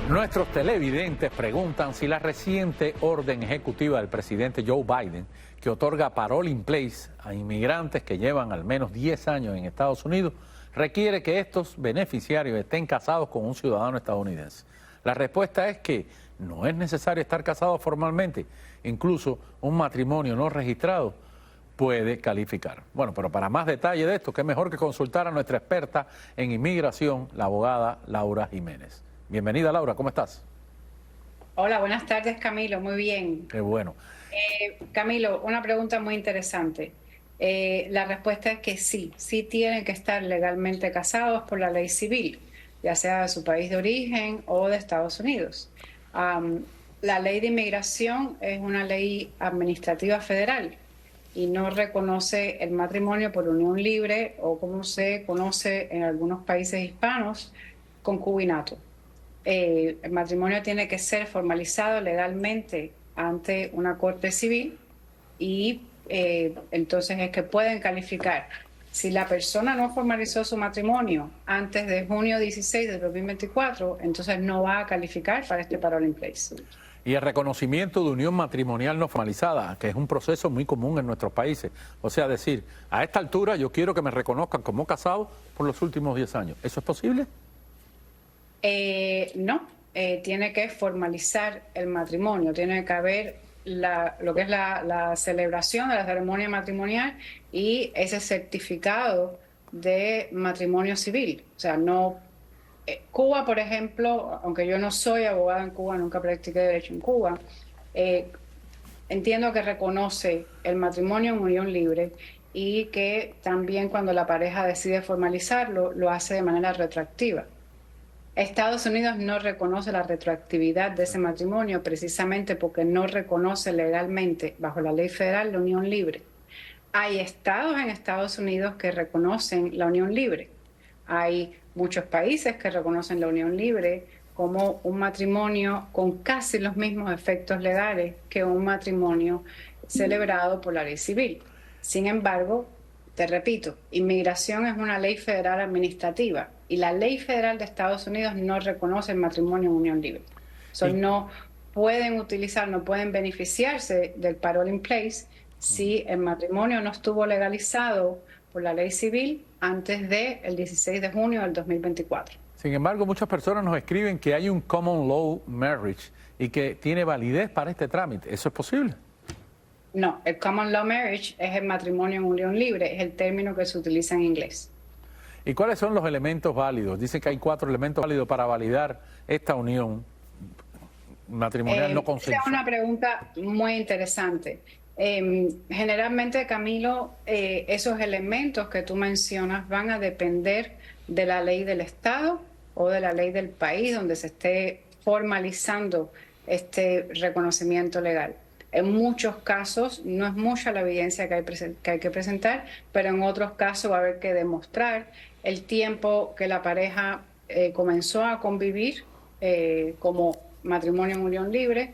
Nuestros televidentes preguntan si la reciente orden ejecutiva del presidente Joe Biden, que otorga parole in place a inmigrantes que llevan al menos 10 años en Estados Unidos, requiere que estos beneficiarios estén casados con un ciudadano estadounidense. La respuesta es que no es necesario estar casado formalmente, incluso un matrimonio no registrado puede calificar. Bueno, pero para más detalle de esto, qué mejor que consultar a nuestra experta en inmigración, la abogada Laura Jiménez. Bienvenida, Laura, ¿cómo estás? Hola, buenas tardes, Camilo, muy bien. Qué bueno. Camilo, una pregunta muy interesante. La respuesta es que sí tienen que estar legalmente casados por la ley civil, ya sea de su país de origen o de Estados Unidos. La ley de inmigración es una ley administrativa federal y no reconoce el matrimonio por unión libre o, como se conoce en algunos países hispanos, concubinato. El matrimonio tiene que ser formalizado legalmente ante una corte civil y entonces es que pueden calificar. Si la persona no formalizó su matrimonio antes de junio 16 de 2024, entonces no va a calificar para este parole in place. Y el reconocimiento de unión matrimonial no formalizada, que es un proceso muy común en nuestros países. O sea, decir, a esta altura yo quiero que me reconozcan como casado por los últimos 10 años. ¿Eso es posible? No, tiene que formalizar el matrimonio, tiene que haber lo que es la celebración de la ceremonia matrimonial y ese certificado de matrimonio civil. O sea, no. Cuba, por ejemplo, aunque yo no soy abogada en Cuba, nunca practiqué derecho en Cuba, entiendo que reconoce el matrimonio en unión libre y que también cuando la pareja decide formalizarlo, lo hace de manera retroactiva. Estados Unidos no reconoce la retroactividad de ese matrimonio precisamente porque no reconoce legalmente, bajo la ley federal, la unión libre. Hay estados en Estados Unidos que reconocen la unión libre. Hay muchos países que reconocen la unión libre como un matrimonio con casi los mismos efectos legales que un matrimonio celebrado por la ley civil. Sin embargo, te repito, inmigración es una ley federal administrativa y la ley federal de Estados Unidos no reconoce el matrimonio en unión libre. No pueden utilizar, no pueden beneficiarse del parole in place si el matrimonio no estuvo legalizado por la ley civil antes del 16 de junio del 2024. Sin embargo, muchas personas nos escriben que hay un common law marriage y que tiene validez para este trámite. ¿Eso es posible? No, el common law marriage es el matrimonio en unión libre, es el término que se utiliza en inglés. ¿Y cuáles son los elementos válidos? Dice que hay 4 elementos válidos para validar esta unión matrimonial no consensual. Esa es una pregunta muy interesante. Generalmente, Camilo, esos elementos que tú mencionas van a depender de la ley del Estado o de la ley del país donde se esté formalizando este reconocimiento legal. En muchos casos no es mucha la evidencia que hay que presentar, pero en otros casos va a haber que demostrar el tiempo que la pareja comenzó a convivir como matrimonio en unión libre,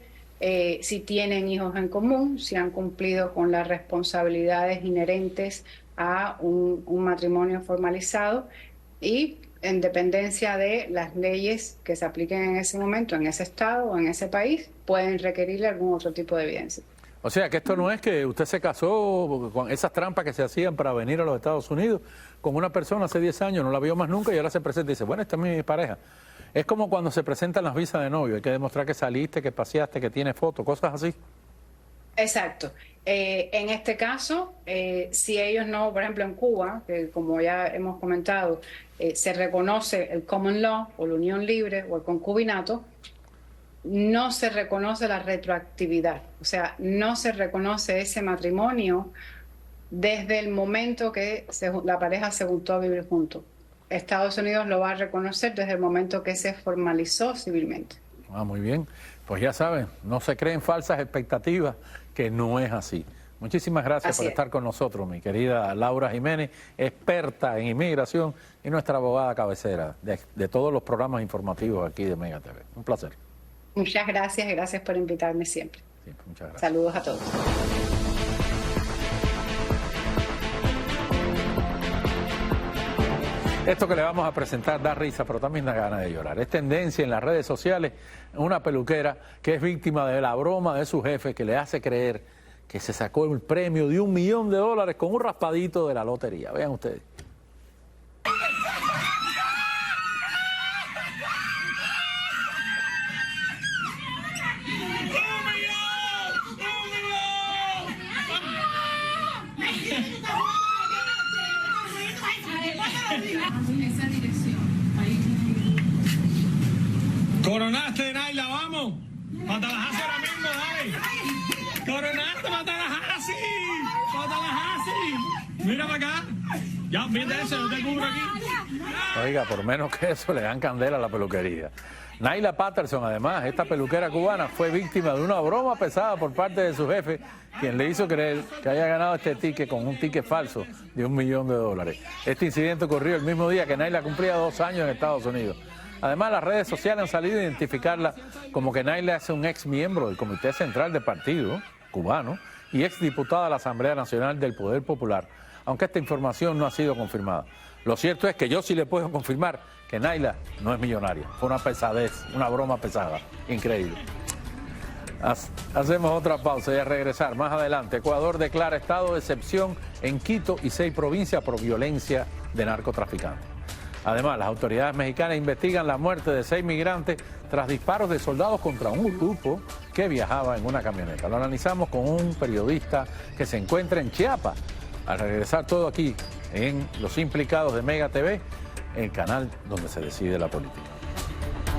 si tienen hijos en común, si han cumplido con las responsabilidades inherentes a un matrimonio formalizado y en dependencia de las leyes que se apliquen en ese momento, en ese estado o en ese país, pueden requerir algún otro tipo de evidencia. O sea, que esto no es que usted se casó con esas trampas que se hacían para venir a los Estados Unidos con una persona hace 10 años, no la vio más nunca y ahora se presenta y dice, bueno, esta es mi pareja. Es como cuando se presentan las visas de novio, hay que demostrar que saliste, que paseaste, que tienes fotos, cosas así. Exacto. En este caso, si ellos no, por ejemplo en Cuba, que como ya hemos comentado, se reconoce el common law o la unión libre o el concubinato, no se reconoce la retroactividad. O sea, no se reconoce ese matrimonio desde el momento que la pareja se juntó a vivir juntos. Estados Unidos lo va a reconocer desde el momento que se formalizó civilmente. Muy bien. Pues ya saben, no se creen falsas expectativas, que no es así. Muchísimas gracias por estar con nosotros, mi querida Laura Jiménez, experta en inmigración y nuestra abogada cabecera de todos los programas informativos aquí de Mega TV. Un placer. Muchas gracias y gracias por invitarme siempre. Sí, muchas gracias. Saludos a todos. Esto que le vamos a presentar da risa, pero también da ganas de llorar. Es tendencia en las redes sociales una peluquera que es víctima de la broma de su jefe que le hace creer que se sacó el premio de $1 millón con un raspadito de la lotería. Vean ustedes. Coronaste, Naila, vamos. Para Tallahassee ahora mismo, dale. Coronaste para Tallahassee. Para Tallahassee. Mira para acá. Ya, vete ese, no te cubro aquí. Oiga, por menos que eso le dan candela a la peluquería. Naila Patterson, además, esta peluquera cubana, fue víctima de una broma pesada por parte de su jefe, quien le hizo creer que haya ganado este ticket con un ticket falso de $1 millón. Este incidente ocurrió el mismo día que Naila cumplía 2 años en Estados Unidos. Además, las redes sociales han salido a identificarla como que Naila es un ex miembro del Comité Central del Partido cubano y ex diputada de la Asamblea Nacional del Poder Popular, aunque esta información no ha sido confirmada. Lo cierto es que yo sí le puedo confirmar que Naila no es millonaria. Fue una pesadez, una broma pesada. Increíble. Hacemos otra pausa y a regresar más adelante. Ecuador declara estado de excepción en Quito y 6 provincias por violencia de narcotraficantes. Además, las autoridades mexicanas investigan la muerte de 6 migrantes tras disparos de soldados contra un grupo que viajaba en una camioneta. Lo analizamos con un periodista que se encuentra en Chiapas. Al regresar todo aquí en Los Implicados de Mega TV, el canal donde se decide la política.